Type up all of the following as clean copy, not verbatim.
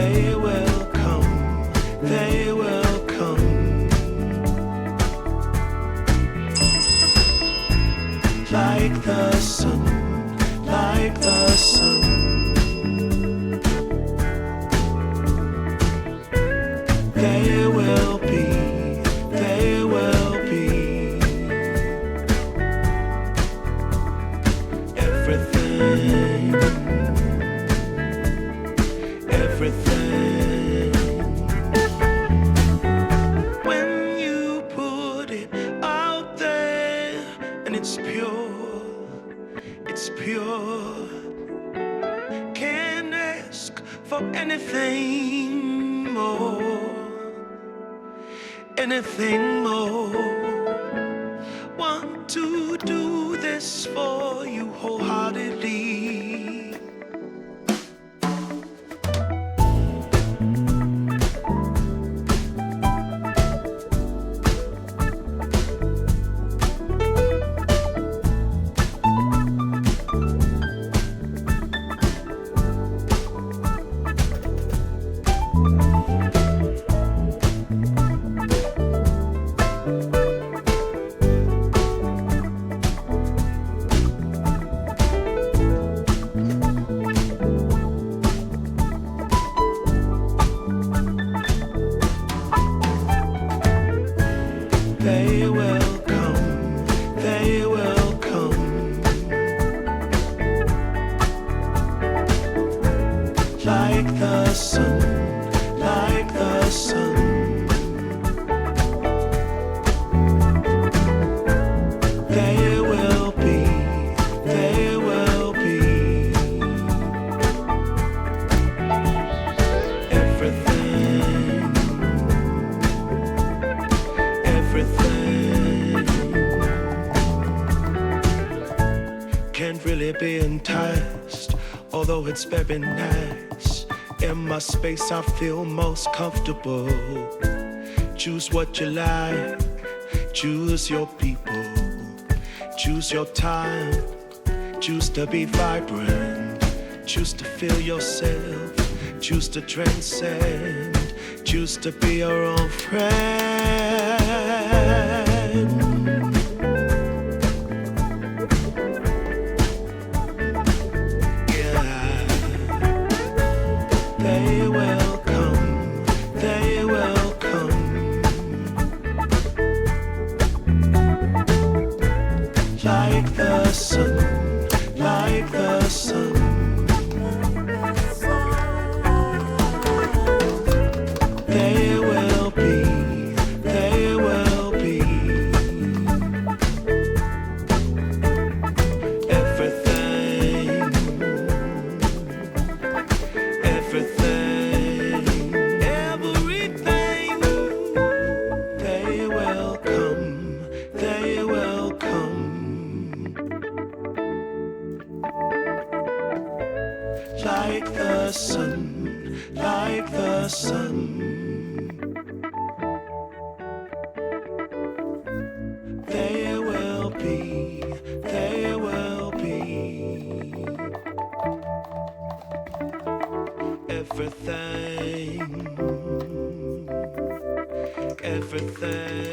They will come, they will come. Like the sun, like the sun. They will be, they will be. Everything, everything. When you put it out there and it's pure, it's pure. Can't ask for anything more, anything more. Want to do this for you wholeheartedly. They will come, they will come. Like the sun, like the sun. They will be, they will be. Everything, everything. Can't really be enticed, although it's very nice. In my space I feel most comfortable. Choose what you like, choose your people, choose your time, choose to be vibrant, choose to feel yourself, choose to transcend, choose to be your own friend. They will come, they will come. Like the sun, like the sun. They will be, they will be. Everything, everything, everything. They will come, they will come. Like the sun, like the sun. They will be, they will be. Everything, everything.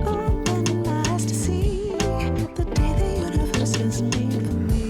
Open your eyes to see the day the universe is made for me.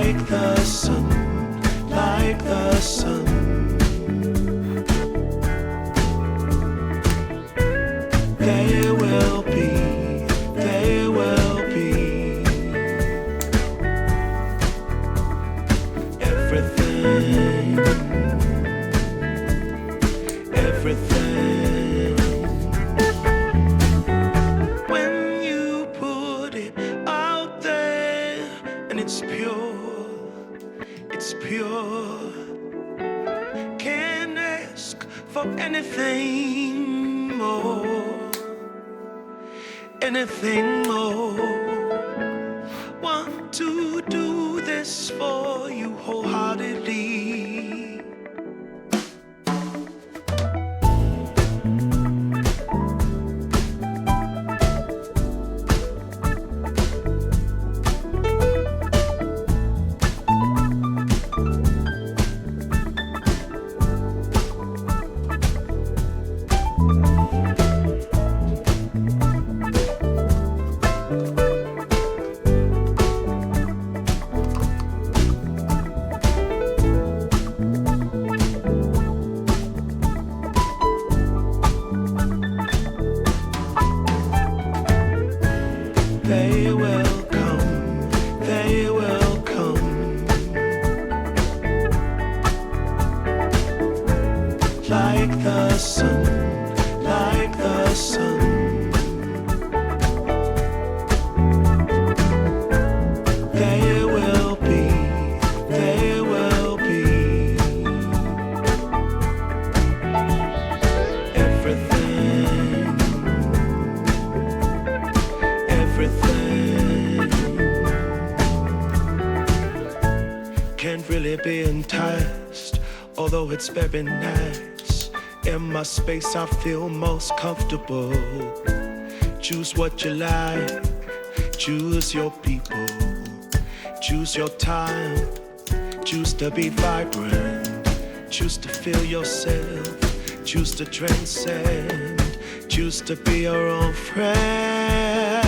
like the sun, like the sun. There will be, there will be everything, everything. When you put it out there and it's pure, it's pure. Can't ask for anything more, anything more. Want to do this for you wholeheartedly. They will come, they will come, like the sun, like the sun. There will be, there will be everything, everything. Can't really be enticed, although it's very nice. In my space I feel most comfortable. Choose what you like, choose your people, choose your time, choose to be vibrant, choose to feel yourself, choose to transcend, choose to be your own friend.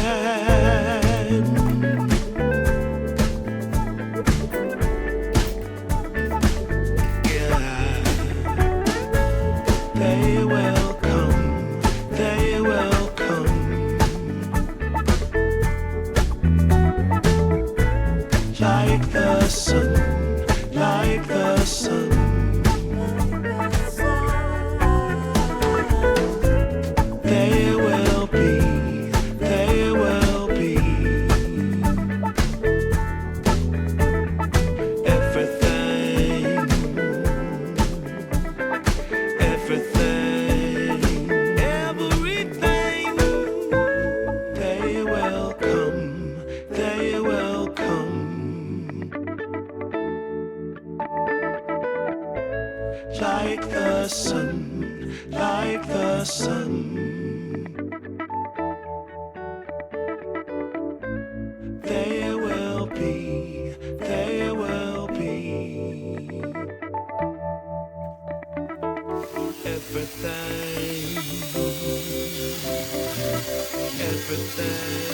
They will come, they will come, like the sun, like the sun. They will be, they will be everything, everything, everything. They will come, they will come, like the sun, like the sun. There will be, there will be everything, everything.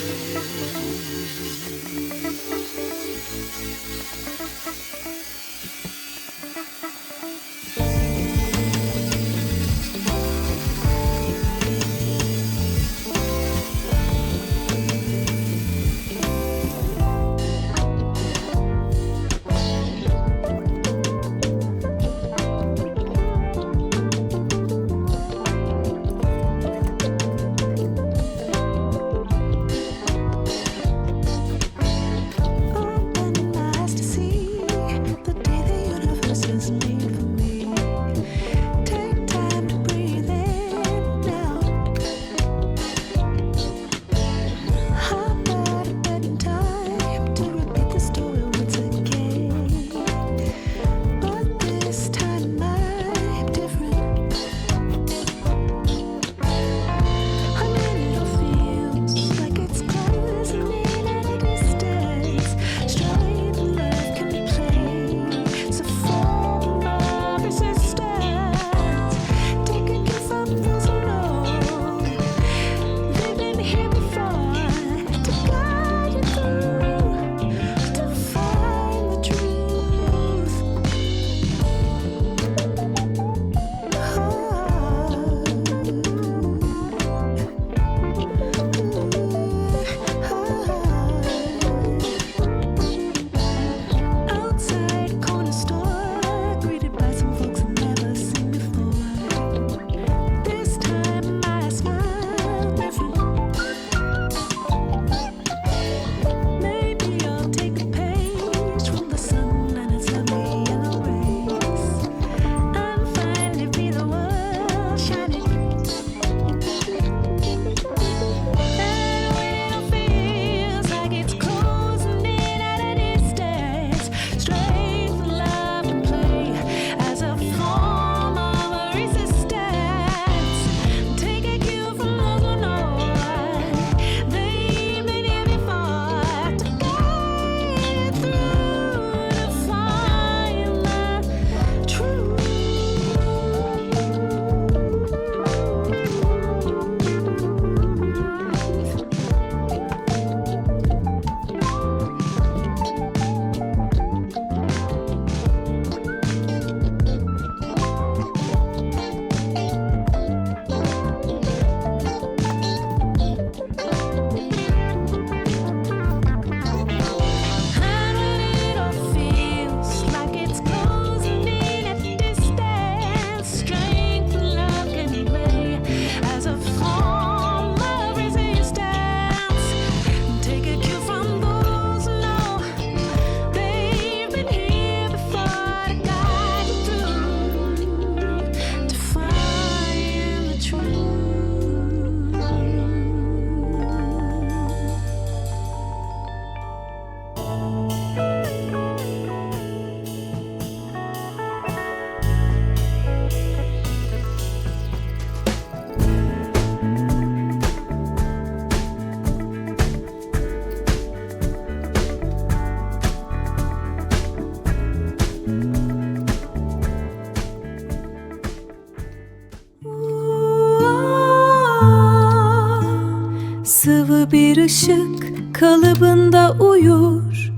bir ışık kalıbında uyur.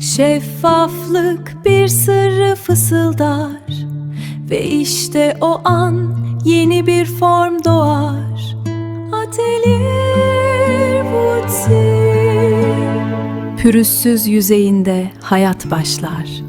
Şeffaflık bir sırrı fısıldar. Ve işte o an yeni bir form doğar. Atelier Woodsy. Pürüzsüz yüzeyinde hayat başlar.